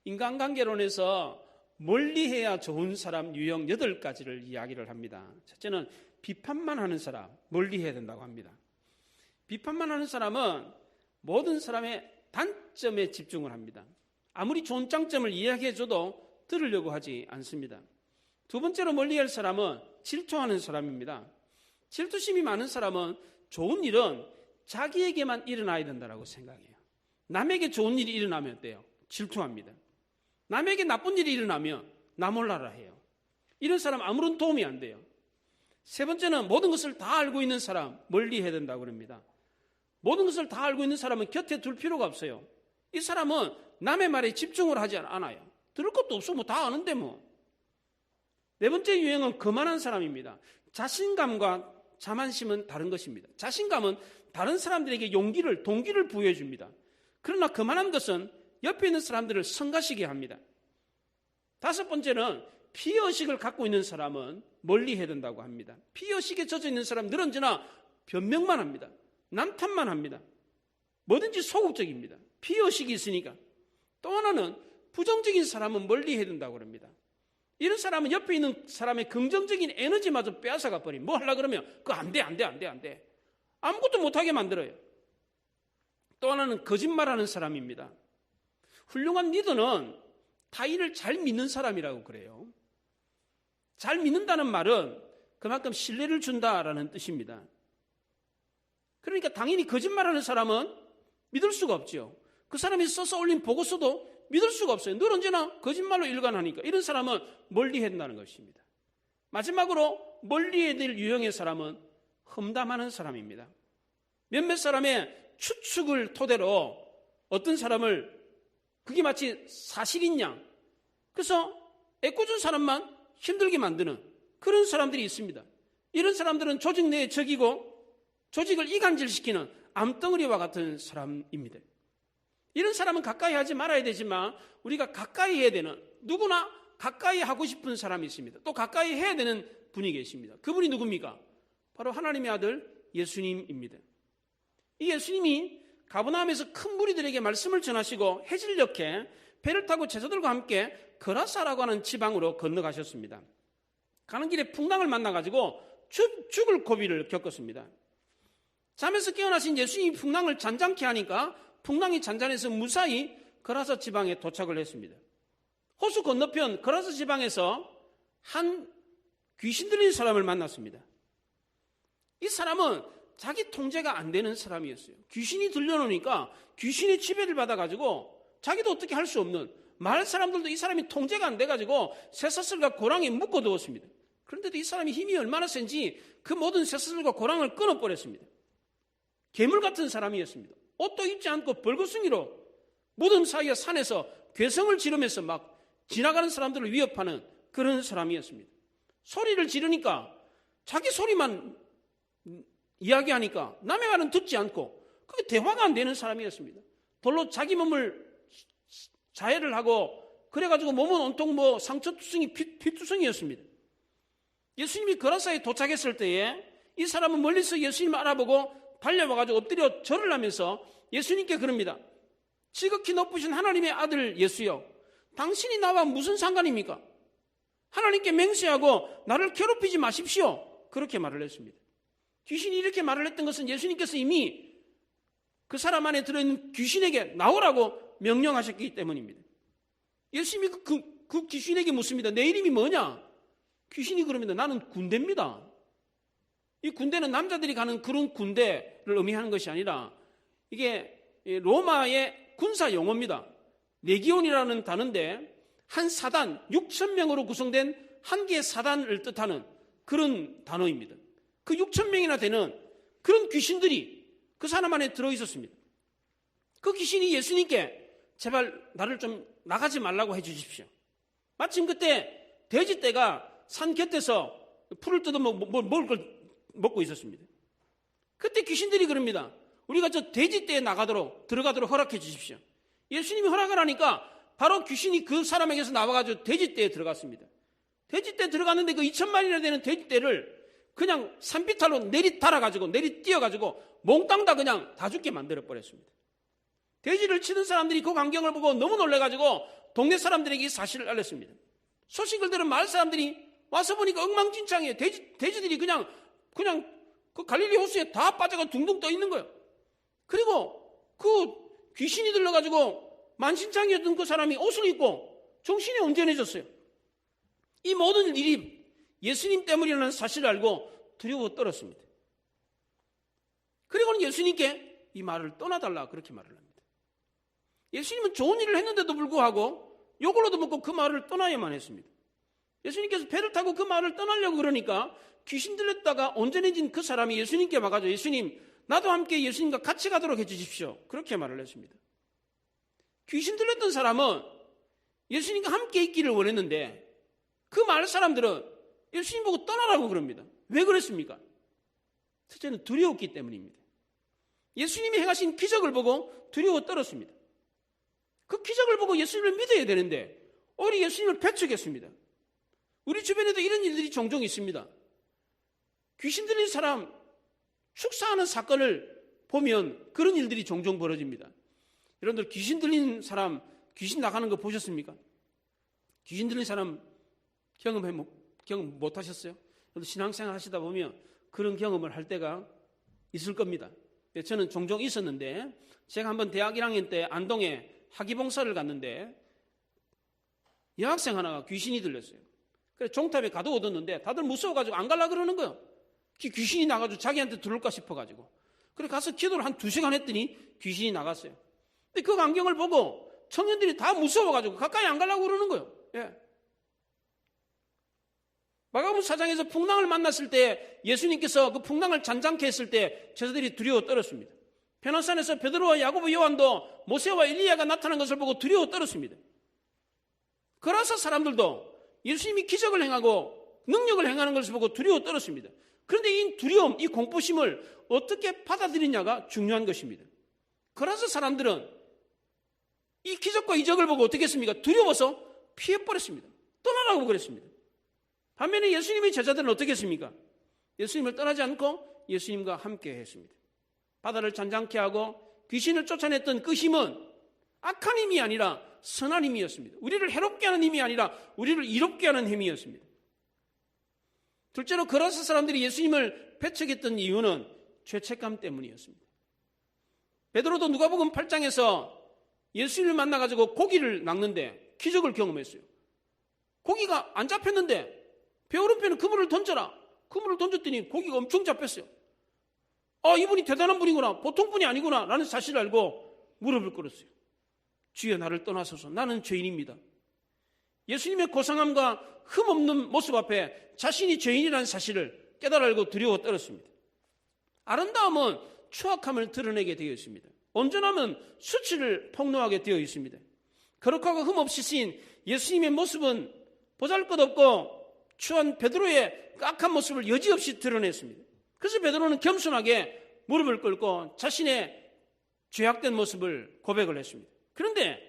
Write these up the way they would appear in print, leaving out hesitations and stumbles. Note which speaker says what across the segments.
Speaker 1: 인간관계론에서 멀리해야 좋은 사람 유형 8가지를 이야기를 합니다. 첫째는 비판만 하는 사람, 멀리해야 된다고 합니다. 비판만 하는 사람은 모든 사람의 단점에 집중을 합니다. 아무리 좋은 장점을 이야기해줘도 들으려고 하지 않습니다. 두 번째로 멀리할 사람은 질투하는 사람입니다. 질투심이 많은 사람은 좋은 일은 자기에게만 일어나야 된다고 생각해요. 남에게 좋은 일이 일어나면 어때요? 질투합니다. 남에게 나쁜 일이 일어나면 나 몰라라 해요. 이런 사람 아무런 도움이 안 돼요. 세 번째는 모든 것을 다 알고 있는 사람, 멀리 해야 된다고 합니다. 모든 것을 다 알고 있는 사람은 곁에 둘 필요가 없어요. 이 사람은 남의 말에 집중을 하지 않아요. 들을 것도 없어, 뭐 다 아는데 뭐. 네 번째 유형은 거만한 사람입니다. 자신감과 자만심은 다른 것입니다. 자신감은 다른 사람들에게 용기를, 동기를 부여해 줍니다. 그러나 거만한 것은 옆에 있는 사람들을 성가시게 합니다. 다섯 번째는 피의식을 갖고 있는 사람은 멀리 해야 된다고 합니다. 피의식에 젖어 있는 사람 늘 언제나 변명만 합니다. 남 탓만 합니다. 뭐든지 소극적입니다. 피의식이 있으니까. 또 하나는 부정적인 사람은 멀리 해야 된다고 합니다. 이런 사람은 옆에 있는 사람의 긍정적인 에너지마저 빼앗아가 버리면 뭐 하려고 그러면 그거 안 돼. 아무것도 못하게 만들어요. 또 하나는 거짓말하는 사람입니다. 훌륭한 리더는 타인을 잘 믿는 사람이라고 그래요. 잘 믿는다는 말은 그만큼 신뢰를 준다라는 뜻입니다. 그러니까 당연히 거짓말하는 사람은 믿을 수가 없죠. 그 사람이 써서 올린 보고서도 믿을 수가 없어요. 늘 언제나 거짓말로 일관하니까 이런 사람은 멀리해야 된다는 것입니다. 마지막으로 멀리해야 될 유형의 사람은 험담하는 사람입니다. 몇몇 사람의 추측을 토대로 어떤 사람을 그게 마치 사실인 양, 그래서 애꿎은 사람만 힘들게 만드는 그런 사람들이 있습니다. 이런 사람들은 조직 내의 적이고 조직을 이간질시키는 암덩어리와 같은 사람입니다. 이런 사람은 가까이 하지 말아야 되지만 우리가 가까이 해야 되는, 누구나 가까이 하고 싶은 사람이 있습니다. 또 가까이 해야 되는 분이 계십니다. 그분이 누굽니까? 바로 하나님의 아들 예수님입니다. 이 예수님이 가버나움에서 큰 무리들에게 말씀을 전하시고 해질녘에 배를 타고 제자들과 함께 거라사라고 하는 지방으로 건너가셨습니다. 가는 길에 풍랑을 만나가지고 죽을 고비를 겪었습니다. 잠에서 깨어나신 예수님이 풍랑을 잔잔케 하니까 풍랑이 잔잔해서 무사히 거라사 지방에 도착을 했습니다. 호수 건너편 거라사 지방에서 한 귀신 들린 사람을 만났습니다. 이 사람은 자기 통제가 안 되는 사람이었어요. 귀신이 들려놓으니까 귀신의 지배를 받아가지고 자기도 어떻게 할 수 없는, 마을 사람들도 이 사람이 통제가 안 돼가지고 쇠사슬과 고랑에 묶어두었습니다. 그런데도 이 사람이 힘이 얼마나 센지 그 모든 쇠사슬과 고랑을 끊어버렸습니다. 괴물 같은 사람이었습니다. 옷도 입지 않고 벌거숭이로 무덤 사이에 산에서 괴성을 지르면서 막 지나가는 사람들을 위협하는 그런 사람이었습니다. 소리를 지르니까 자기 소리만 이야기하니까 남의 말은 듣지 않고 그게 대화가 안 되는 사람이었습니다. 돌로 자기 몸을 자해를 하고 그래가지고 몸은 온통 뭐 상처투성이 피투성이었습니다. 예수님이 거라사에 도착했을 때에 이 사람은 멀리서 예수님을 알아보고 달려와가지고 엎드려 절을 하면서 예수님께 그럽니다. 지극히 높으신 하나님의 아들 예수여, 당신이 나와 무슨 상관입니까? 하나님께 맹세하고 나를 괴롭히지 마십시오. 그렇게 말을 했습니다. 귀신이 이렇게 말을 했던 것은 예수님께서 이미 그 사람 안에 들어있는 귀신에게 나오라고 명령하셨기 때문입니다. 예수님이 그 귀신에게 묻습니다. 내 이름이 뭐냐? 귀신이 그럽니다. 나는 군대입니다. 이 군대는 남자들이 가는 그런 군대를 의미하는 것이 아니라 이게 로마의 군사 용어입니다. 레기온이라는 단어인데 한 사단, 6,000명으로 구성된 한 개의 사단을 뜻하는 그런 단어입니다. 그 6,000명이나 되는 그런 귀신들이 그 사람 안에 들어있었습니다. 그 귀신이 예수님께 제발 나를 좀 나가지 말라고 해주십시오. 마침 그때 돼지떼가 산 곁에서 풀을 뜯어 먹을 걸 먹고 있었습니다. 그때 귀신들이 그럽니다. 우리가 저 돼지떼에 들어가도록 허락해 주십시오. 예수님이 허락을 하니까 바로 귀신이 그 사람에게서 나와가지고 돼지떼에 들어갔습니다. 돼지떼에 들어갔는데 그 2,000마리나 되는 돼지떼를 그냥 산비탈로 내리뛰어가지고 몽땅 다 그냥 다 죽게 만들어버렸습니다. 돼지를 치는 사람들이 그 광경을 보고 너무 놀래가지고 동네 사람들에게 이 사실을 알렸습니다. 소식을 들은 마을 사람들이 와서 보니까 엉망진창이에요. 돼지들이 그냥 그 갈릴리 호수에 다 빠져가 둥둥 떠 있는 거예요. 그리고 그 귀신이 들러가지고 만신창이었던 그 사람이 옷을 입고 정신이 온전해졌어요. 이 모든 일이 예수님 때문이라는 사실을 알고 두려워 떨었습니다. 그리고는 예수님께 이 말을 떠나달라 그렇게 말을 합니다. 예수님은 좋은 일을 했는데도 불구하고 욕을 얻어먹고 그 말을 떠나야만 했습니다. 예수님께서 배를 타고 그 말을 떠나려고 그러니까 귀신 들렸다가 온전해진 그 사람이 예수님께 와가지고 예수님 나도 함께 예수님과 같이 가도록 해주십시오. 그렇게 말을 했습니다. 귀신 들렸던 사람은 예수님과 함께 있기를 원했는데 그 마을 사람들은 예수님 보고 떠나라고 그럽니다. 왜 그랬습니까? 첫째는 두려웠기 때문입니다. 예수님이 행하신 기적을 보고 두려워 떨었습니다. 그 기적을 보고 예수님을 믿어야 되는데 오히려 예수님을 배척했습니다. 우리 주변에도 이런 일들이 종종 있습니다. 귀신 들린 사람 축사하는 사건을 보면 그런 일들이 종종 벌어집니다. 여러분들 귀신 들린 사람 귀신 나가는 거 보셨습니까? 귀신 들린 사람 경험 못 하셨어요? 신앙생활 하시다 보면 그런 경험을 할 때가 있을 겁니다. 저는 종종 있었는데 제가 한번 대학 1학년 때 안동에 학위봉사를 갔는데 여학생 하나가 귀신이 들렸어요. 그래서 종탑에 가둬 얻었는데 다들 무서워가지고 안 가려고 그러는 거예요. 귀신이 나가지고 자기한테 들어올까 싶어가지고. 그래 가서 기도를 한 2시간 했더니 귀신이 나갔어요. 근데 그 광경을 보고 청년들이 다 무서워가지고 가까이 안 가려고 그러는 거예요. 예. 마가복음 4장에서 풍랑을 만났을 때 예수님께서 그 풍랑을 잔잔케 했을 때 제자들이 두려워 떨었습니다. 변호산에서 베드로와 야고보 요한도 모세와 엘리야가 나타난 것을 보고 두려워 떨었습니다. 그래서 사람들도 예수님이 기적을 행하고 능력을 행하는 것을 보고 두려워 떨었습니다. 그런데 이 두려움, 이 공포심을 어떻게 받아들이냐가 중요한 것입니다. 그래서 사람들은 이 기적과 이적을 보고 어떻게 했습니까? 두려워서 피해버렸습니다. 떠나라고 그랬습니다. 반면에 예수님의 제자들은 어떻게 했습니까? 예수님을 떠나지 않고 예수님과 함께 했습니다. 바다를 잔잔케 하고 귀신을 쫓아냈던 그 힘은 악한 힘이 아니라 선한 힘이었습니다. 우리를 해롭게 하는 힘이 아니라 우리를 이롭게 하는 힘이었습니다. 둘째로 그라스 사람들이 예수님을 배척했던 이유는 죄책감 때문이었습니다. 베드로도 누가복음 8장에서 예수님을 만나가지고 고기를 낚는데 기적을 경험했어요. 고기가 안 잡혔는데 배 오른편에 그물을 던져라. 그물을 던졌더니 고기가 엄청 잡혔어요. 이분이 대단한 분이구나. 보통 분이 아니구나. 라는 사실을 알고 무릎을 꿇었어요. 주여 나를 떠나소서. 나는 죄인입니다. 예수님의 고상함과 흠없는 모습 앞에 자신이 죄인이라는 사실을 깨달아 알고 두려워 떨었습니다. 아름다움은 추악함을 드러내게 되어 있습니다. 온전함은 수치를 폭로하게 되어 있습니다. 거룩하고 흠없이 쓰인 예수님의 모습은 보잘것없고 추한 베드로의 악한 모습을 여지없이 드러냈습니다. 그래서 베드로는 겸손하게 무릎을 꿇고 자신의 죄악된 모습을 고백을 했습니다. 그런데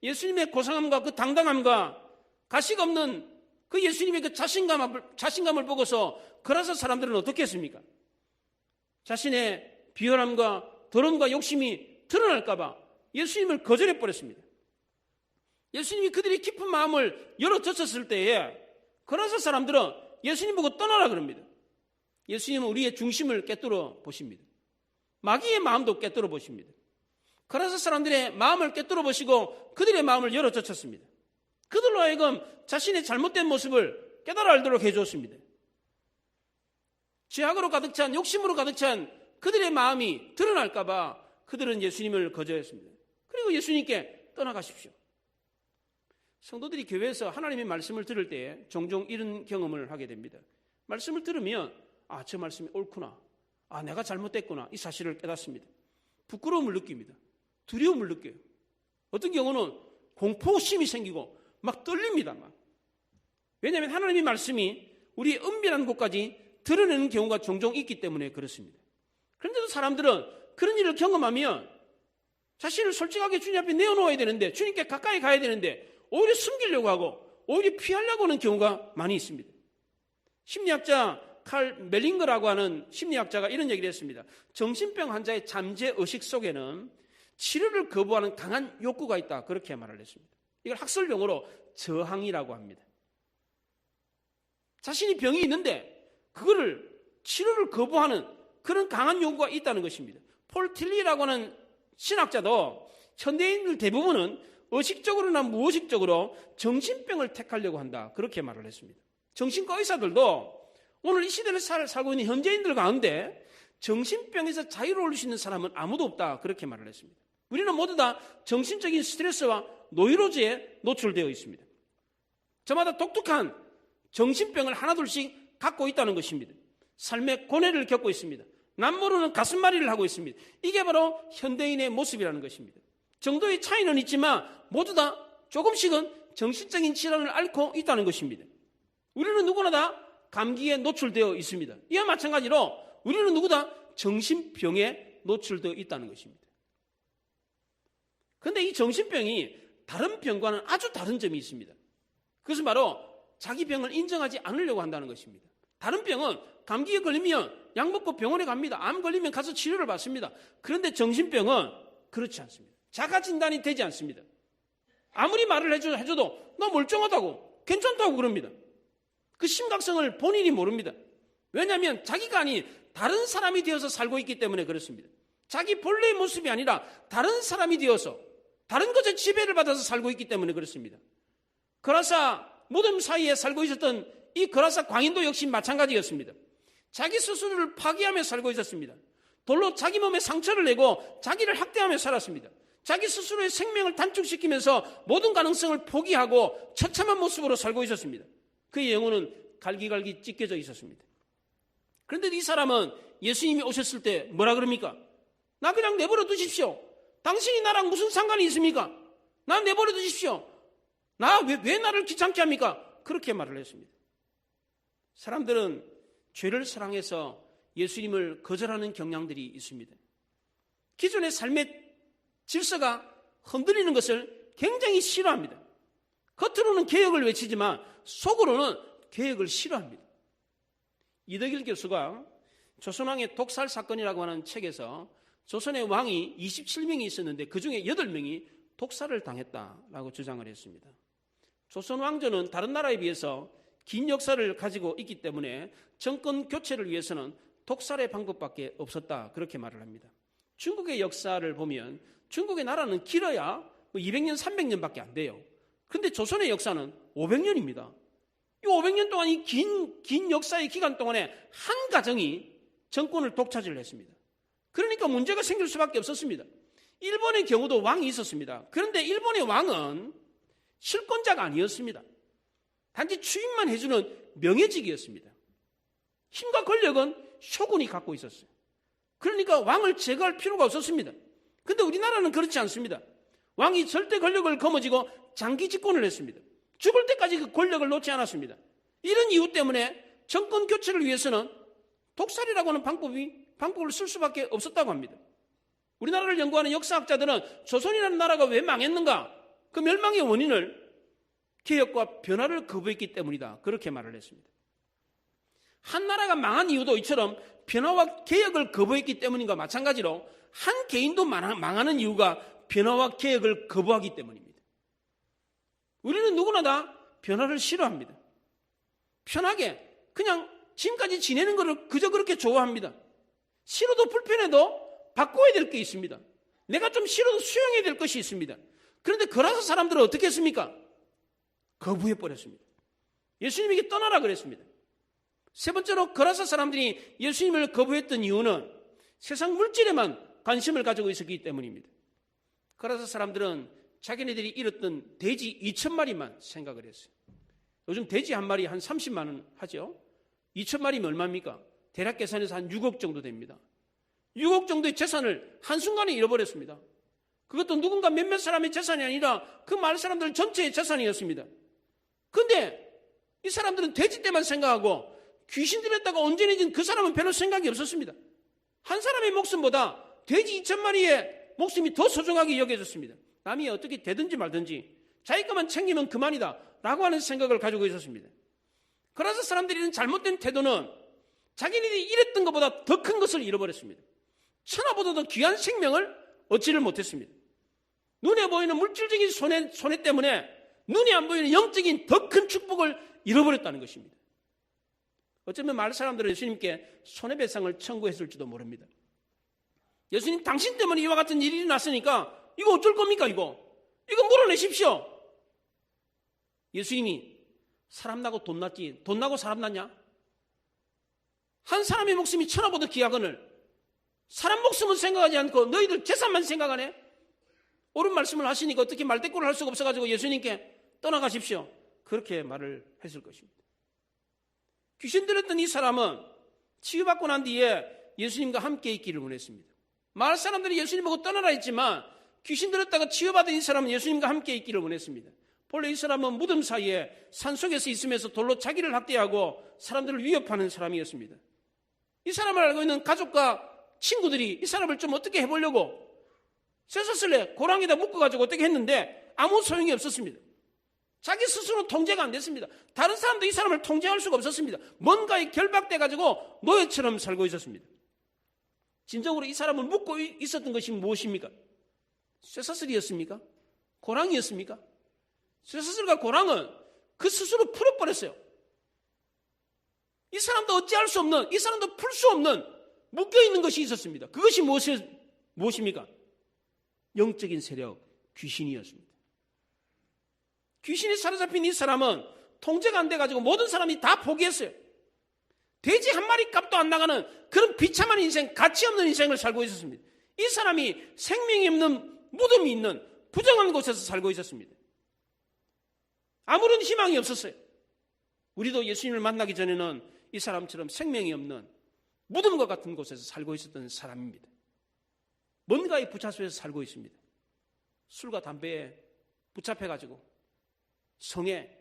Speaker 1: 예수님의 고상함과 그 당당함과 가식 없는 그 예수님의 그 자신감을 보고서 그라서 사람들은 어떻게 했습니까? 자신의 비열함과 더러움과 욕심이 드러날까봐 예수님을 거절해버렸습니다. 예수님이 그들의 깊은 마음을 열어젖혔을 때에 그라서 사람들은 예수님 보고 떠나라 그럽니다. 예수님은 우리의 중심을 꿰뚫어 보십니다. 마귀의 마음도 꿰뚫어 보십니다. 그래서 사람들의 마음을 꿰뚫어 보시고 그들의 마음을 열어젖혔습니다. 그들로 하여금 자신의 잘못된 모습을 깨달아 알도록 해주었습니다. 죄악으로 가득 찬, 욕심으로 가득 찬 그들의 마음이 드러날까 봐 그들은 예수님을 거절했습니다. 그리고 예수님께 떠나가십시오. 성도들이 교회에서 하나님의 말씀을 들을 때 종종 이런 경험을 하게 됩니다. 말씀을 들으면 저 말씀이 옳구나. 내가 잘못됐구나. 이 사실을 깨닫습니다. 부끄러움을 느낍니다. 두려움을 느껴요. 어떤 경우는 공포심이 생기고 막 떨립니다. 왜냐하면 하나님의 말씀이 우리의 은밀한 곳까지 드러내는 경우가 종종 있기 때문에 그렇습니다. 그런데도 사람들은 그런 일을 경험하면 자신을 솔직하게 주님 앞에 내어놓아야 되는데 주님께 가까이 가야 되는데 오히려 숨기려고 하고 오히려 피하려고 하는 경우가 많이 있습니다. 심리학자 칼 멜링거라고 하는 심리학자가 이런 얘기를 했습니다. 정신병 환자의 잠재의식 속에는 치료를 거부하는 강한 욕구가 있다. 그렇게 말을 했습니다. 이걸 학술 용어로 저항이라고 합니다. 자신이 병이 있는데 그거를 치료를 거부하는 그런 강한 요구가 있다는 것입니다. 폴 틸리라고 하는 신학자도 현대인들 대부분은 의식적으로나 무의식적으로 정신병을 택하려고 한다, 그렇게 말을 했습니다. 정신과 의사들도 오늘 이 시대를 살고 있는 현재인들 가운데 정신병에서 자유로울 수 있는 사람은 아무도 없다, 그렇게 말을 했습니다. 우리는 모두 다 정신적인 스트레스와 노이로즈에 노출되어 있습니다. 저마다 독특한 정신병을 하나둘씩 갖고 있다는 것입니다. 삶의 고뇌를 겪고 있습니다. 남모르는 가슴앓이를 하고 있습니다. 이게 바로 현대인의 모습이라는 것입니다. 정도의 차이는 있지만 모두 다 조금씩은 정신적인 질환을 앓고 있다는 것입니다. 우리는 누구나 다 감기에 노출되어 있습니다. 이와 마찬가지로 우리는 누구 다 정신병에 노출되어 있다는 것입니다. 그런데 이 정신병이 다른 병과는 아주 다른 점이 있습니다. 그것은 바로 자기 병을 인정하지 않으려고 한다는 것입니다. 다른 병은 감기에 걸리면 약 먹고 병원에 갑니다. 암 걸리면 가서 치료를 받습니다. 그런데 정신병은 그렇지 않습니다. 자가 진단이 되지 않습니다. 아무리 말을 해줘도 너 멀쩡하다고, 괜찮다고 그럽니다. 그 심각성을 본인이 모릅니다. 왜냐하면 자기가 아닌 다른 사람이 되어서 살고 있기 때문에 그렇습니다. 자기 본래의 모습이 아니라 다른 사람이 되어서 다른 것에 지배를 받아서 살고 있기 때문에 그렇습니다. 거라사 무덤 사이에 살고 있었던 이 거라사 광인도 역시 마찬가지였습니다. 자기 스스로를 파괴하며 살고 있었습니다. 돌로 자기 몸에 상처를 내고 자기를 학대하며 살았습니다. 자기 스스로의 생명을 단축시키면서 모든 가능성을 포기하고 처참한 모습으로 살고 있었습니다. 그의 영혼은 갈기갈기 찢겨져 있었습니다. 그런데 이 사람은 예수님이 오셨을 때 뭐라 그럽니까? 나 그냥 내버려 두십시오. 당신이 나랑 무슨 상관이 있습니까? 나 내버려 두십시오. 왜 나를 귀찮게 합니까? 그렇게 말을 했습니다. 사람들은 죄를 사랑해서 예수님을 거절하는 경향들이 있습니다. 기존의 삶의 질서가 흔들리는 것을 굉장히 싫어합니다. 겉으로는 개혁을 외치지만 속으로는 개혁을 싫어합니다. 이덕일 교수가 조선왕의 독살 사건이라고 하는 책에서 조선의 왕이 27명이 있었는데 그중에 8명이 독살을 당했다라고 주장을 했습니다. 조선 왕조는 다른 나라에 비해서 긴 역사를 가지고 있기 때문에 정권 교체를 위해서는 독살의 방법밖에 없었다, 그렇게 말을 합니다. 중국의 역사를 보면 중국의 나라는 길어야 200년, 300년밖에 안 돼요. 그런데 조선의 역사는 500년입니다. 이 500년 동안 이 긴 역사의 기간 동안에 한 가정이 정권을 독차지를 했습니다. 그러니까 문제가 생길 수밖에 없었습니다. 일본의 경우도 왕이 있었습니다. 그런데 일본의 왕은 실권자가 아니었습니다. 단지 추임만 해주는 명예직이었습니다. 힘과 권력은 쇼군이 갖고 있었어요. 그러니까 왕을 제거할 필요가 없었습니다. 그런데 우리나라는 그렇지 않습니다. 왕이 절대 권력을 거머쥐고 장기 집권을 했습니다. 죽을 때까지 그 권력을 놓지 않았습니다. 이런 이유 때문에 정권 교체를 위해서는 독살이라고 하는 방법을 쓸 수밖에 없었다고 합니다. 우리나라를 연구하는 역사학자들은 조선이라는 나라가 왜 망했는가? 그 멸망의 원인을 개혁과 변화를 거부했기 때문이다, 그렇게 말을 했습니다. 한 나라가 망한 이유도 이처럼 변화와 개혁을 거부했기 때문인가 마찬가지로 한 개인도 망하는 이유가 변화와 개혁을 거부하기 때문입니다. 우리는 누구나 다 변화를 싫어합니다. 편하게 그냥 지금까지 지내는 것을 그저 그렇게 좋아합니다. 싫어도 불편해도 바꿔야 될 게 있습니다. 내가 좀 싫어도 수용해야 될 것이 있습니다. 그런데 거라사 사람들은 어떻게 했습니까? 거부해버렸습니다. 예수님에게 떠나라 그랬습니다. 세 번째로 거라사 사람들이 예수님을 거부했던 이유는 세상 물질에만 관심을 가지고 있었기 때문입니다. 거라사 사람들은 자기네들이 잃었던 돼지 2,000마리만 생각을 했어요. 요즘 돼지 한 마리 한 30만 원 하죠. 2,000마리면 얼마입니까? 대략 계산해서 한 6억 정도 됩니다. 6억 정도의 재산을 한순간에 잃어버렸습니다. 그것도 누군가 몇몇 사람의 재산이 아니라 그 마을 사람들 전체의 재산이었습니다. 그런데 이 사람들은 돼지 때만 생각하고 귀신 들였다가 온전해진 그 사람은 별로 생각이 없었습니다. 한 사람의 목숨보다 돼지 2,000마리의 목숨이 더 소중하게 여겨졌습니다. 남이 어떻게 되든지 말든지 자기 것만 챙기면 그만이다 라고 하는 생각을 가지고 있었습니다. 그래서 사람들이 이런 잘못된 태도는 자기네들이 잃었던 것보다 더 큰 것을 잃어버렸습니다. 천하보다 더 귀한 생명을 얻지를 못했습니다. 눈에 보이는 물질적인 손해 때문에 눈에 안 보이는 영적인 더 큰 축복을 잃어버렸다는 것입니다. 어쩌면 마을 사람들은 예수님께 손해배상을 청구했을지도 모릅니다. 예수님, 당신 때문에 이와 같은 일이 났으니까 이거 어쩔 겁니까? 이거 물어내십시오. 예수님이 사람 나고 돈 났지 돈 나고 사람 났냐? 한 사람의 목숨이 천하보다 귀하거늘 사람 목숨은 생각하지 않고 너희들 재산만 생각하네? 옳은 말씀을 하시니까 어떻게 말대꾸를 할 수가 없어가지고 예수님께 떠나가십시오. 그렇게 말을 했을 것입니다. 귀신 들었던 이 사람은 치유받고 난 뒤에 예수님과 함께 있기를 원했습니다. 마을 사람들이 예수님 보고 떠나라 했지만 귀신 들었다가 치유받은 이 사람은 예수님과 함께 있기를 원했습니다. 본래 이 사람은 무덤 사이에 산속에서 있으면서 돌로 자기를 학대하고 사람들을 위협하는 사람이었습니다. 이 사람을 알고 있는 가족과 친구들이 이 사람을 좀 어떻게 해보려고 쇠사슬에 고랑에다 묶어가지고 어떻게 했는데 아무 소용이 없었습니다. 자기 스스로 통제가 안 됐습니다. 다른 사람도 이 사람을 통제할 수가 없었습니다. 뭔가에 결박돼가지고 노예처럼 살고 있었습니다. 진정으로 이 사람을 묶고 있었던 것이 무엇입니까? 쇠사슬이었습니까? 고랑이었습니까? 쇠사슬과 고랑은 그 스스로 풀어버렸어요. 이 사람도 어찌할 수 없는, 이 사람도 풀 수 없는 묶여있는 것이 있었습니다. 그것이 무엇입니까? 영적인 세력, 귀신이었습니다. 귀신이 사로잡힌 이 사람은 통제가 안 돼가지고 모든 사람이 다 포기했어요. 돼지 한 마리 값도 안 나가는 그런 비참한 인생, 가치 없는 인생을 살고 있었습니다. 이 사람이 생명이 없는 무덤이 있는 부정한 곳에서 살고 있었습니다. 아무런 희망이 없었어요. 우리도 예수님을 만나기 전에는 이 사람처럼 생명이 없는 무덤과 같은 곳에서 살고 있었던 사람입니다. 뭔가에 부차소에서 살고 있습니다. 술과 담배에 붙잡혀가지고 성에,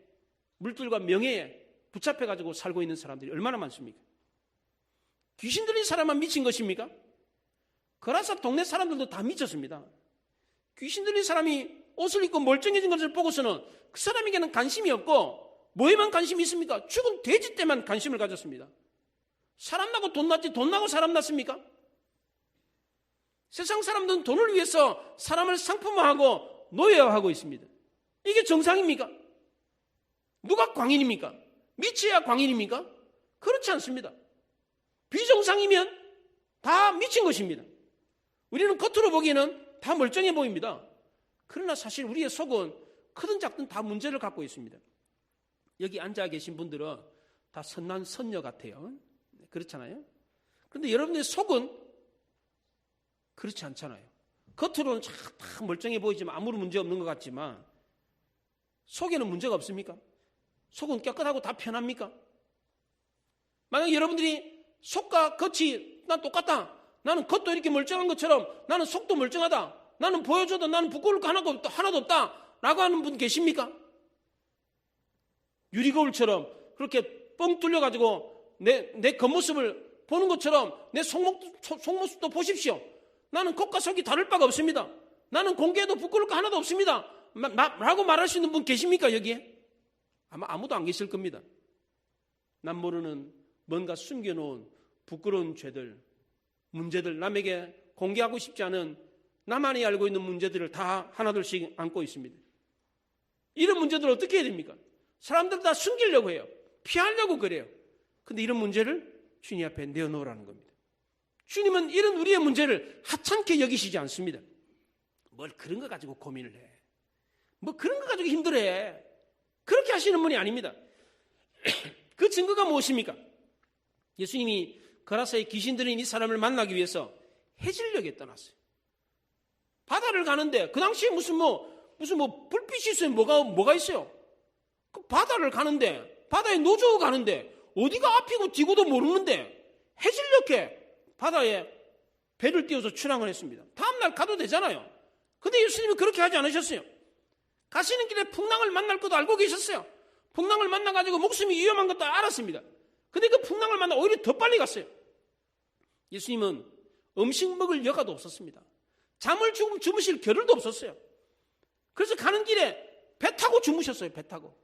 Speaker 1: 물질과 명예에 붙잡혀가지고 살고 있는 사람들이 얼마나 많습니까? 귀신 들린 사람만 미친 것입니까? 거라사 동네 사람들도 다 미쳤습니다. 귀신 들린 사람이 옷을 입고 멀쩡해진 것을 보고서는 그 사람에게는 관심이 없고 뭐에만 관심이 있습니까? 죽은 돼지 때만 관심을 가졌습니다. 사람 나고 돈 났지 돈 나고 사람 났습니까? 세상 사람들은 돈을 위해서 사람을 상품화하고 노예화하고 있습니다. 이게 정상입니까? 누가 광인입니까? 미쳐야 광인입니까? 그렇지 않습니다. 비정상이면 다 미친 것입니다. 우리는 겉으로 보기에는 다 멀쩡해 보입니다. 그러나 사실 우리의 속은 크든 작든 다 문제를 갖고 있습니다. 여기 앉아 계신 분들은 다 선난 선녀 같아요. 그렇잖아요. 그런데 여러분의 속은 그렇지 않잖아요. 겉으로는 다 멀쩡해 보이지만 아무런 문제 없는 것 같지만 속에는 문제가 없습니까? 속은 깨끗하고 다 편합니까? 만약 여러분들이 속과 겉이 난 똑같다. 나는 겉도 이렇게 멀쩡한 것처럼 나는 속도 멀쩡하다. 나는 보여줘도 나는 부끄러울 거 하나도 없다. 라고 하는 분 계십니까? 유리거울처럼 그렇게 뻥 뚫려가지고 내 겉모습을 보는 것처럼 내 속모습도 보십시오. 나는 겉과 속이 다를 바가 없습니다. 나는 공개해도 부끄러울 거 하나도 없습니다. 라고 말할 수 있는 분 계십니까 여기에? 아마 아무도 안 계실 겁니다. 남 모르는 뭔가 숨겨놓은 부끄러운 죄들, 문제들, 남에게 공개하고 싶지 않은 나만이 알고 있는 문제들을 다 하나둘씩 안고 있습니다. 이런 문제들을 어떻게 해야 됩니까? 사람들 다 숨기려고 해요. 피하려고 그래요. 근데 이런 문제를 주님 앞에 내어놓으라는 겁니다. 주님은 이런 우리의 문제를 하찮게 여기시지 않습니다. 뭘 그런 거 가지고 고민을 해. 뭐 그런 거 가지고 힘들어해. 그렇게 하시는 분이 아닙니다. 그 증거가 무엇입니까? 예수님이 거라사에 귀신 들린 이 사람을 만나기 위해서 해질녘에 떠났어요. 바다를 가는데 그 당시에 무슨 불빛이 있어요. 뭐가 있어요? 그 바다를 가는데 바다에 노조 가는데 어디가 앞이고 뒤고도 모르는데 해질녘에 바다에 배를 띄워서 출항을 했습니다. 다음날 가도 되잖아요. 근데 예수님이 그렇게 하지 않으셨어요. 가시는 길에 풍랑을 만날 것도 알고 계셨어요. 풍랑을 만나가지고 목숨이 위험한 것도 알았습니다. 근데 그 풍랑을 만나 오히려 더 빨리 갔어요. 예수님은 음식 먹을 여가도 없었습니다. 잠을 주무실 겨를도 없었어요. 그래서 가는 길에 배 타고 주무셨어요. 배 타고.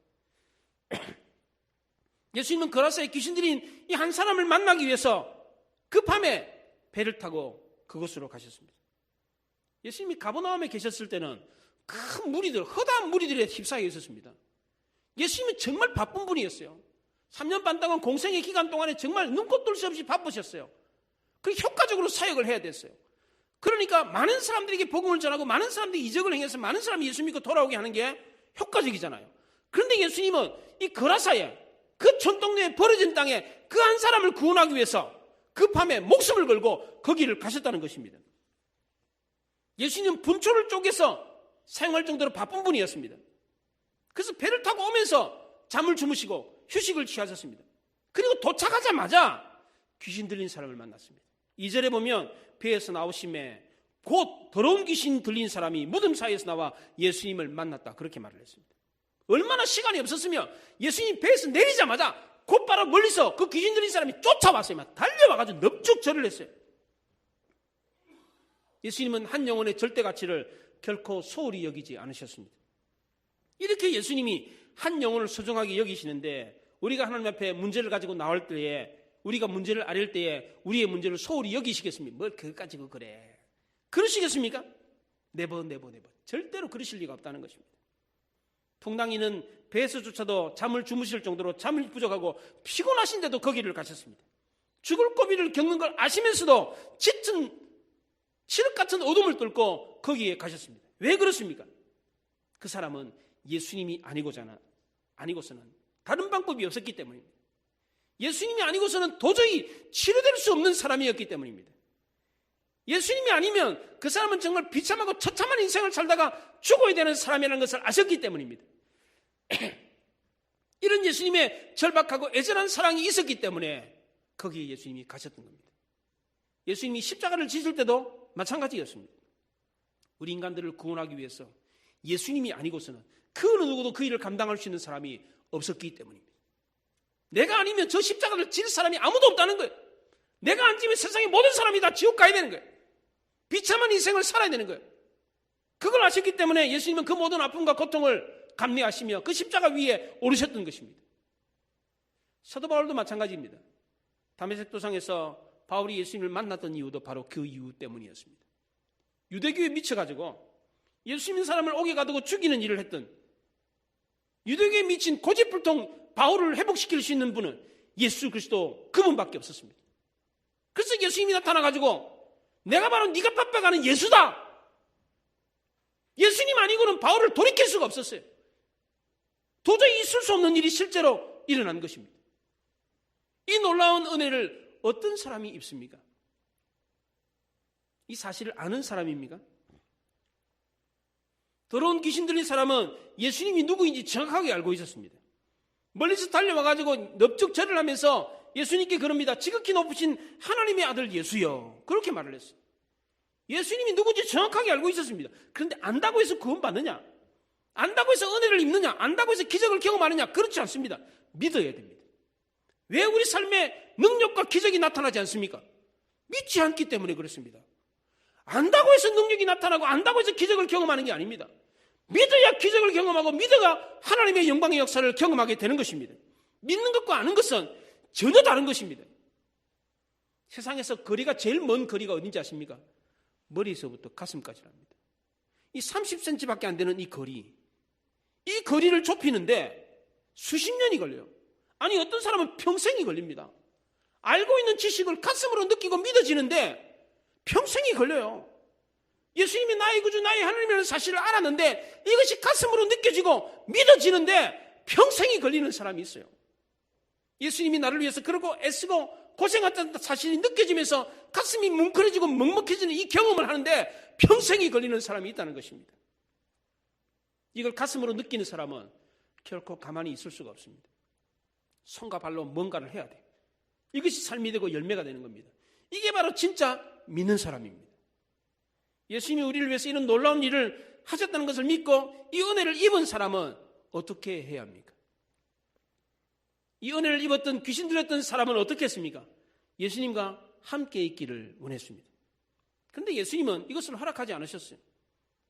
Speaker 1: 예수님은 거라사에 귀신 들린 이 한 사람을 만나기 위해서 그 밤에 배를 타고 그곳으로 가셨습니다. 예수님이 가버나움에 계셨을 때는 큰 무리들, 허다한 무리들에 휩싸여 있었습니다. 예수님은 정말 바쁜 분이었어요. 3년 반 동안 공생의 기간 동안에 정말 눈코 뜰 새 없이 바쁘셨어요. 그리고 효과적으로 사역을 해야 됐어요. 그러니까 많은 사람들에게 복음을 전하고 많은 사람들이 이적을 행해서 많은 사람이 예수 믿고 돌아오게 하는 게 효과적이잖아요. 그런데 예수님은 이 거라사에, 그 촌동네에 버려진 땅에 그 한 사람을 구원하기 위해서 그 밤에 목숨을 걸고 거기를 가셨다는 것입니다. 예수님은 분초를 쪼개서 사용할 정도로 바쁜 분이었습니다. 그래서 배를 타고 오면서 잠을 주무시고 휴식을 취하셨습니다. 그리고 도착하자마자 귀신 들린 사람을 만났습니다. 2절에 보면 배에서 나오심에 곧 더러운 귀신 들린 사람이 무덤 사이에서 나와 예수님을 만났다, 그렇게 말을 했습니다. 얼마나 시간이 없었으면 예수님 배에서 내리자마자 곧바로 멀리서 그 귀신 들린 사람이 쫓아왔어요. 막 달려와가지고 넙죽 절을 했어요. 예수님은 한 영혼의 절대 가치를 결코 소홀히 여기지 않으셨습니다. 이렇게 예수님이 한 영혼을 소중하게 여기시는데 우리가 하나님 앞에 문제를 가지고 나올 때에, 우리가 문제를 아릴 때에 우리의 문제를 소홀히 여기시겠습니까? 뭘 그것 가지고 그래, 그러시겠습니까? 네버. 절대로 그러실 리가 없다는 것입니다. 통당이는 배에서조차도 잠을 주무실 정도로 잠이 부족하고 피곤하신데도 거기를 가셨습니다. 죽을 고비를 겪는 걸 아시면서도 짙은 칠흑 같은 어둠을 뚫고 거기에 가셨습니다. 왜 그렇습니까? 그 사람은 예수님이 아니고서는 다른 방법이 없었기 때문입니다. 예수님이 아니고서는 도저히 치료될 수 없는 사람이었기 때문입니다. 예수님이 아니면 그 사람은 정말 비참하고 처참한 인생을 살다가 죽어야 되는 사람이라는 것을 아셨기 때문입니다. 이런 예수님의 절박하고 애절한 사랑이 있었기 때문에 거기에 예수님이 가셨던 겁니다. 예수님이 십자가를 지실 때도 마찬가지였습니다. 우리 인간들을 구원하기 위해서 예수님이 아니고서는 그 어느 누구도 그 일을 감당할 수 있는 사람이 없었기 때문입니다. 내가 아니면 저 십자가를 질 사람이 아무도 없다는 거예요. 내가 안 지면 세상의 모든 사람이 다 지옥 가야 되는 거예요. 비참한 인생을 살아야 되는 거예요. 그걸 아셨기 때문에 예수님은 그 모든 아픔과 고통을 감내하시며 그 십자가 위에 오르셨던 것입니다. 사도 바울도 마찬가지입니다. 다메섹 도상에서 바울이 예수님을 만났던 이유도 바로 그 이유 때문이었습니다. 유대교에 미쳐가지고 예수 믿는 사람을 옥에 가두고 죽이는 일을 했던, 유대교에 미친 고집불통 바울을 회복시킬 수 있는 분은 예수 그리스도 그분밖에 없었습니다. 그래서 예수님이 나타나가지고 내가 바로 네가 핍박하는 예수다, 예수님 아니고는 바울을 돌이킬 수가 없었어요. 도저히 있을 수 없는 일이 실제로 일어난 것입니다. 이 놀라운 은혜를 어떤 사람이 입습니까? 이 사실을 아는 사람입니까? 더러운 귀신 들린 사람은 예수님이 누구인지 정확하게 알고 있었습니다. 멀리서 달려와가지고 넙죽 절을 하면서 예수님께 그럽니다. 지극히 높으신 하나님의 아들 예수여, 그렇게 말을 했어요. 예수님이 누군지 정확하게 알고 있었습니다. 그런데 안다고 해서 구원받느냐? 안다고 해서 은혜를 입느냐? 안다고 해서 기적을 경험하느냐? 그렇지 않습니다. 믿어야 됩니다. 왜 우리 삶에 능력과 기적이 나타나지 않습니까? 믿지 않기 때문에 그렇습니다. 안다고 해서 능력이 나타나고 안다고 해서 기적을 경험하는 게 아닙니다. 믿어야 기적을 경험하고 믿어야 하나님의 영광의 역사를 경험하게 되는 것입니다. 믿는 것과 아는 것은 전혀 다른 것입니다. 세상에서 거리가 제일 먼 거리가 어딘지 아십니까? 머리에서부터 가슴까지랍니다. 이 30cm밖에 안 되는 이 거리를 좁히는데 수십 년이 걸려요. 아니 어떤 사람은 평생이 걸립니다. 알고 있는 지식을 가슴으로 느끼고 믿어지는데 평생이 걸려요. 예수님이 나의 구주 나의 하나님이라는 사실을 알았는데 이것이 가슴으로 느껴지고 믿어지는데 평생이 걸리는 사람이 있어요. 예수님이 나를 위해서 그러고 애쓰고 고생했다는 사실이 느껴지면서 가슴이 뭉클해지고 먹먹해지는 이 경험을 하는데 평생이 걸리는 사람이 있다는 것입니다. 이걸 가슴으로 느끼는 사람은 결코 가만히 있을 수가 없습니다. 손과 발로 뭔가를 해야 돼요. 이것이 삶이 되고 열매가 되는 겁니다. 이게 바로 진짜 믿는 사람입니다. 예수님이 우리를 위해서 이런 놀라운 일을 하셨다는 것을 믿고 이 은혜를 입은 사람은 어떻게 해야 합니까? 이 은혜를 입었던 귀신 들렸던 사람은 어떻게 했습니까? 예수님과 함께 있기를 원했습니다. 그런데 예수님은 이것을 허락하지 않으셨어요.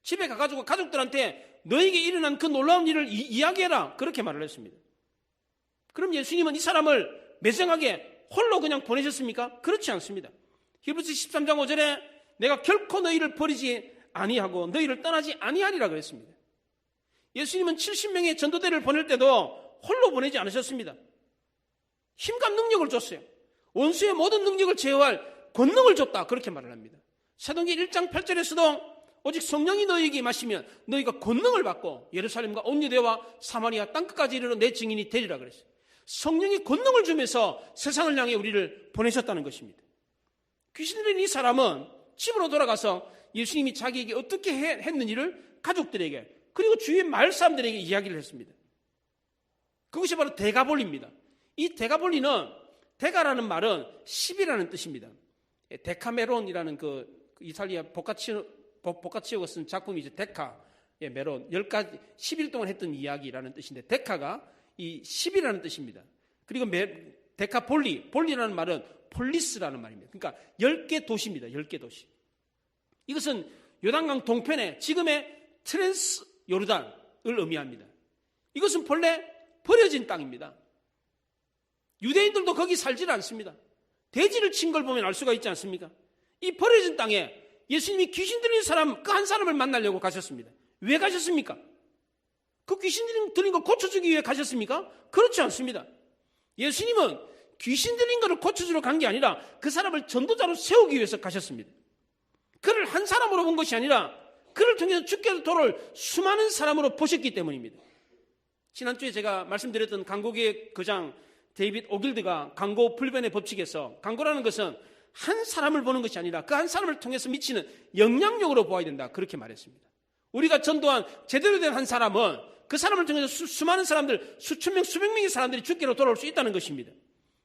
Speaker 1: 집에 가가지고 가족들한테 너에게 일어난 그 놀라운 일을 이야기해라, 그렇게 말을 했습니다. 그럼 예수님은 이 사람을 매정하게 홀로 그냥 보내셨습니까? 그렇지 않습니다. 히브리서 13장 5절에 내가 결코 너희를 버리지 아니하고 너희를 떠나지 아니하리라 그랬습니다. 예수님은 70명의 전도대를 보낼 때도 홀로 보내지 않으셨습니다. 힘과 능력을 줬어요. 원수의 모든 능력을 제어할 권능을 줬다, 그렇게 말을 합니다. 사도행전 1장 8절에서도 오직 성령이 너희에게 임하시면 너희가 권능을 받고 예루살렘과 온 유대와 사마리아 땅끝까지 이르러 내 증인이 되리라 그랬어요. 성령이 권능을 주면서 세상을 향해 우리를 보내셨다는 것입니다. 귀신 들린 이 사람은 집으로 돌아가서 예수님이 자기에게 어떻게 했는지를 가족들에게 그리고 주위의 마을 사람들에게 이야기를 했습니다. 그것이 바로 데가볼리입니다. 이 데가볼리는, 데가라는 말은 10이라는 뜻입니다. 데카메론이라는 그 이탈리아 보카치오가 쓴 작품이죠. 데카 메론, 10가지 10일 동안 했던 이야기라는 뜻인데, 데카가 이 10이라는 뜻입니다. 그리고 데카볼리, 볼리라는 말은 폴리스라는 말입니다. 그러니까 10개 도시입니다. 10개 도시. 이것은 요단강 동편에 지금의 트랜스 요르단을 의미합니다. 이것은 본래 버려진 땅입니다. 유대인들도 거기 살질 않습니다. 대지를 친 걸 보면 알 수가 있지 않습니까? 이 버려진 땅에 예수님이 귀신 들린 사람, 그 한 사람을 만나려고 가셨습니다. 왜 가셨습니까? 그 귀신 들린 걸 고쳐주기 위해 가셨습니까? 그렇지 않습니다. 예수님은 귀신 들린 것을 고쳐주러 간 게 아니라 그 사람을 전도자로 세우기 위해서 가셨습니다. 그를 한 사람으로 본 것이 아니라 그를 통해서 주께로 돌아올 수많은 사람으로 보셨기 때문입니다. 지난주에 제가 말씀드렸던 강고교의 거장 데이빗 오길드가 강고 불변의 법칙에서, 강고라는 것은 한 사람을 보는 것이 아니라 그 한 사람을 통해서 미치는 영향력으로 보아야 된다, 그렇게 말했습니다. 우리가 전도한 제대로 된 한 사람은 그 사람을 통해서 수많은 사람들, 수천 명, 수백 명의 사람들이 주께로 돌아올 수 있다는 것입니다.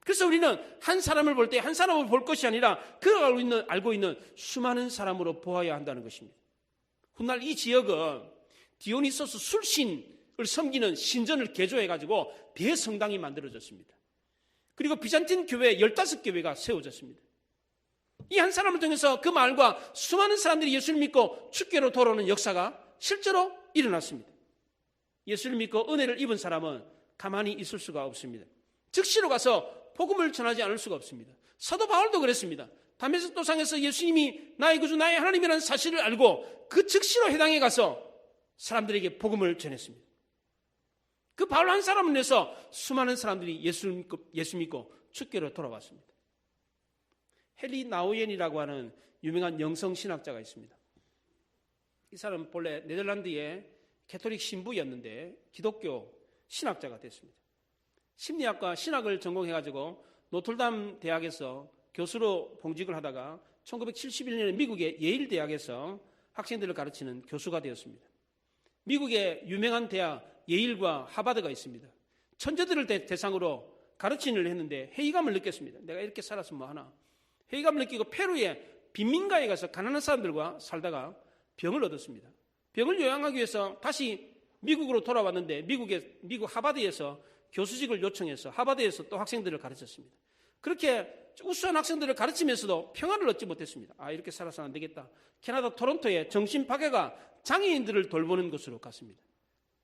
Speaker 1: 그래서 우리는 한 사람을 볼 때 한 사람을 볼 것이 아니라 그가 알고 있는 수많은 사람으로 보아야 한다는 것입니다. 훗날 이 지역은 디오니소스 술신을 섬기는 신전을 개조해가지고 대성당이 만들어졌습니다. 그리고 비잔틴 교회 15교회가 세워졌습니다. 이 한 사람을 통해서 그 마을과 수많은 사람들이 예수를 믿고 주께로 돌아오는 역사가 실제로 일어났습니다. 예수를 믿고 은혜를 입은 사람은 가만히 있을 수가 없습니다. 즉시로 가서 복음을 전하지 않을 수가 없습니다. 사도 바울도 그랬습니다. 다메섹 도상에서 예수님이 나의 구주 나의 하나님이라는 사실을 알고 그 즉시로 해당에 가서 사람들에게 복음을 전했습니다. 그 바울 한 사람을 위해서 수많은 사람들이 예수 믿고 주께로 돌아왔습니다. 헨리 나우옌이라고 하는 유명한 영성신학자가 있습니다. 이 사람은 본래 네덜란드의 캐톨릭 신부였는데 기독교 신학자가 됐습니다. 심리학과 신학을 전공해가지고 노틀담 대학에서 교수로 봉직을 하다가 1971년에 미국의 예일 대학에서 학생들을 가르치는 교수가 되었습니다. 미국의 유명한 대학 예일과 하버드가 있습니다. 천재들을 대상으로 가르치는 일을 했는데 회의감을 느꼈습니다. 내가 이렇게 살았으면 뭐하나. 회의감을 느끼고 페루의 빈민가에 가서 가난한 사람들과 살다가 병을 얻었습니다. 병을 요양하기 위해서 다시 미국으로 돌아왔는데 미국 하버드에서 교수직을 요청해서 하버드에서 또 학생들을 가르쳤습니다. 그렇게 우수한 학생들을 가르치면서도 평안을 얻지 못했습니다. 이렇게 살아서는 안 되겠다. 캐나다 토론토에 정신파괴가 장애인들을 돌보는 곳으로 갔습니다.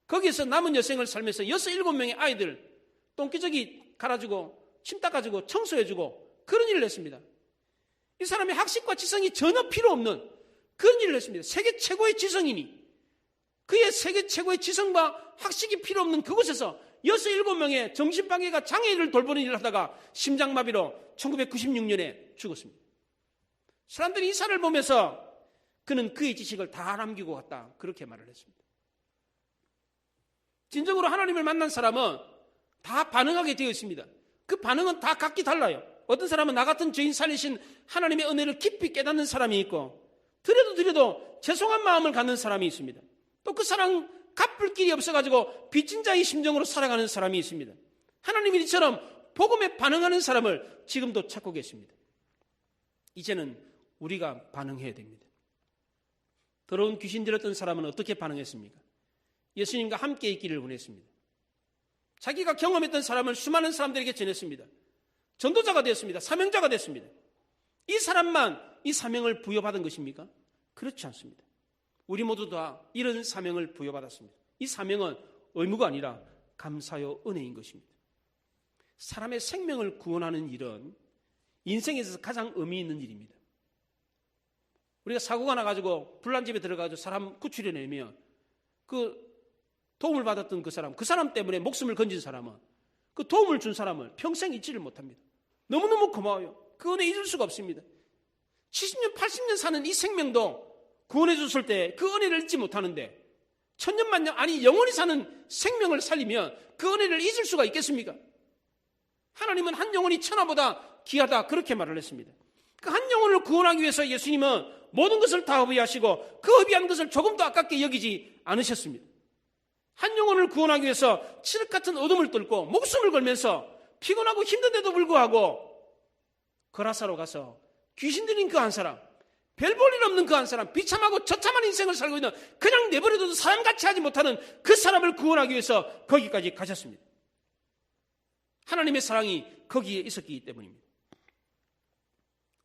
Speaker 1: 거기에서 남은 여생을 살면서 6, 7명의 아이들 똥기저귀 갈아주고 침 닦아주고 청소해주고 그런 일을 했습니다. 이 사람의 학식과 지성이 전혀 필요 없는 그런 일을 했습니다. 세계 최고의 지성인이 그의 세계 최고의 지성과 학식이 필요 없는 그곳에서 6, 7명의 정신방해가 장애인을 돌보는 일을 하다가 심장마비로 1996년에 죽었습니다. 사람들이 이 사람을 보면서 그는 그의 지식을 다 남기고 갔다, 그렇게 말을 했습니다. 진정으로 하나님을 만난 사람은 다 반응하게 되어 있습니다. 그 반응은 다 각기 달라요. 어떤 사람은 나 같은 죄인 살리신 하나님의 은혜를 깊이 깨닫는 사람이 있고 드려도 죄송한 마음을 갖는 사람이 있습니다. 또 그 사람 갚을 길이 없어가지고 빚진 자의 심정으로 살아가는 사람이 있습니다. 하나님이 이처럼 복음에 반응하는 사람을 지금도 찾고 계십니다. 이제는 우리가 반응해야 됩니다. 더러운 귀신 들었던 사람은 어떻게 반응했습니까? 예수님과 함께 있기를 원했습니다. 자기가 경험했던 사람을 수많은 사람들에게 전했습니다. 전도자가 되었습니다. 사명자가 됐습니다. 이 사람만 이 사명을 부여받은 것입니까? 그렇지 않습니다. 우리 모두 다 이런 사명을 부여받았습니다. 이 사명은 의무가 아니라 감사요 은혜인 것입니다. 사람의 생명을 구원하는 일은 인생에서 가장 의미 있는 일입니다. 우리가 사고가 나가지고 불난 집에 들어가서 사람 구출해내면 그 도움을 받았던 그 사람 때문에 목숨을 건진 사람은 그 도움을 준 사람을 평생 잊지를 못합니다. 너무너무 고마워요. 그 은혜 잊을 수가 없습니다. 70년, 80년 사는 이 생명도 구원해 줬을 때 그 은혜를 잊지 못하는데 천년 만년 아니 영원히 사는 생명을 살리면 그 은혜를 잊을 수가 있겠습니까? 하나님은 한 영혼이 천하보다 귀하다 그렇게 말을 했습니다. 그 한 영혼을 구원하기 위해서 예수님은 모든 것을 다 허비하시고 그 허비한 것을 조금도 아깝게 여기지 않으셨습니다. 한 영혼을 구원하기 위해서 칠흑 같은 어둠을 뚫고 목숨을 걸면서 피곤하고 힘든데도 불구하고 거라사로 가서 귀신 들린 그 한 사람, 별 볼 일 없는 그 한 사람, 비참하고 처참한 인생을 살고 있는 그냥 내버려둬도 사람같이 하지 못하는 그 사람을 구원하기 위해서 거기까지 가셨습니다. 하나님의 사랑이 거기에 있었기 때문입니다.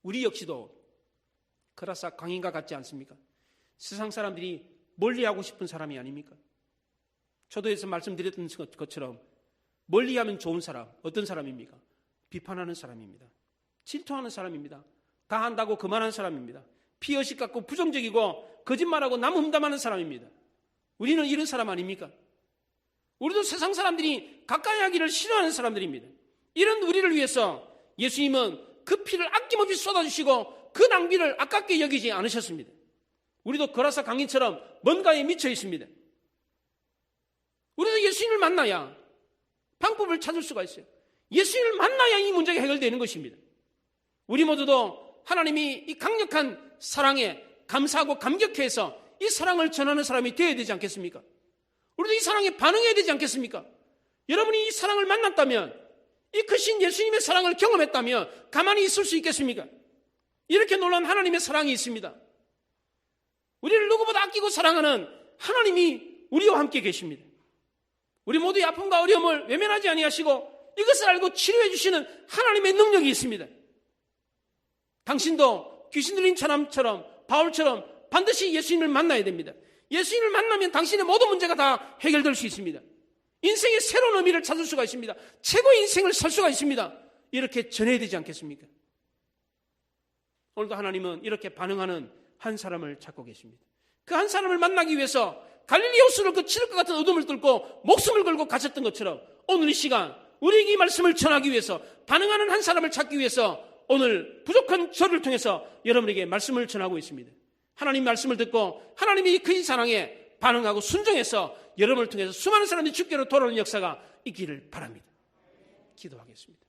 Speaker 1: 우리 역시도 거라사 광인과 같지 않습니까? 세상 사람들이 멀리하고 싶은 사람이 아닙니까? 초도에서 말씀드렸던 것처럼 멀리하면 좋은 사람, 어떤 사람입니까? 비판하는 사람입니다. 질투하는 사람입니다. 다 한다고 그만한 사람입니다. 피의식 갖고 부정적이고 거짓말하고 남 험담하는 사람입니다. 우리는 이런 사람 아닙니까? 우리도 세상 사람들이 가까이 하기를 싫어하는 사람들입니다. 이런 우리를 위해서 예수님은 그 피를 아낌없이 쏟아주시고 그 낭비를 아깝게 여기지 않으셨습니다. 우리도 거라사 강인처럼 뭔가에 미쳐 있습니다. 우리도 예수님을 만나야 방법을 찾을 수가 있어요. 예수님을 만나야 이 문제가 해결되는 것입니다. 우리 모두도 하나님이 이 강력한 사랑에 감사하고 감격해서 이 사랑을 전하는 사람이 되어야 되지 않겠습니까? 우리도 이 사랑에 반응해야 되지 않겠습니까? 여러분이 이 사랑을 만났다면, 이 크신 예수님의 사랑을 경험했다면 가만히 있을 수 있겠습니까? 이렇게 놀라운 하나님의 사랑이 있습니다. 우리를 누구보다 아끼고 사랑하는 하나님이 우리와 함께 계십니다. 우리 모두의 아픔과 어려움을 외면하지 아니하시고 이것을 알고 치료해 주시는 하나님의 능력이 있습니다. 당신도 귀신 들린 사람처럼 바울처럼 반드시 예수님을 만나야 됩니다. 예수님을 만나면 당신의 모든 문제가 다 해결될 수 있습니다. 인생의 새로운 의미를 찾을 수가 있습니다. 최고의 인생을 살 수가 있습니다. 이렇게 전해야 되지 않겠습니까? 오늘도 하나님은 이렇게 반응하는 한 사람을 찾고 계십니다. 그 한 사람을 만나기 위해서 갈릴리 호수를 그 칠흑과 같은 어둠을 뚫고 목숨을 걸고 가셨던 것처럼 오늘 이 시간 우리에게 이 말씀을 전하기 위해서 반응하는 한 사람을 찾기 위해서 오늘 부족한 저를 통해서 여러분에게 말씀을 전하고 있습니다. 하나님 말씀을 듣고 하나님이 그 사랑에 반응하고 순종해서 여러분을 통해서 수많은 사람들이 주께로 돌아오는 역사가 있기를 바랍니다. 기도하겠습니다.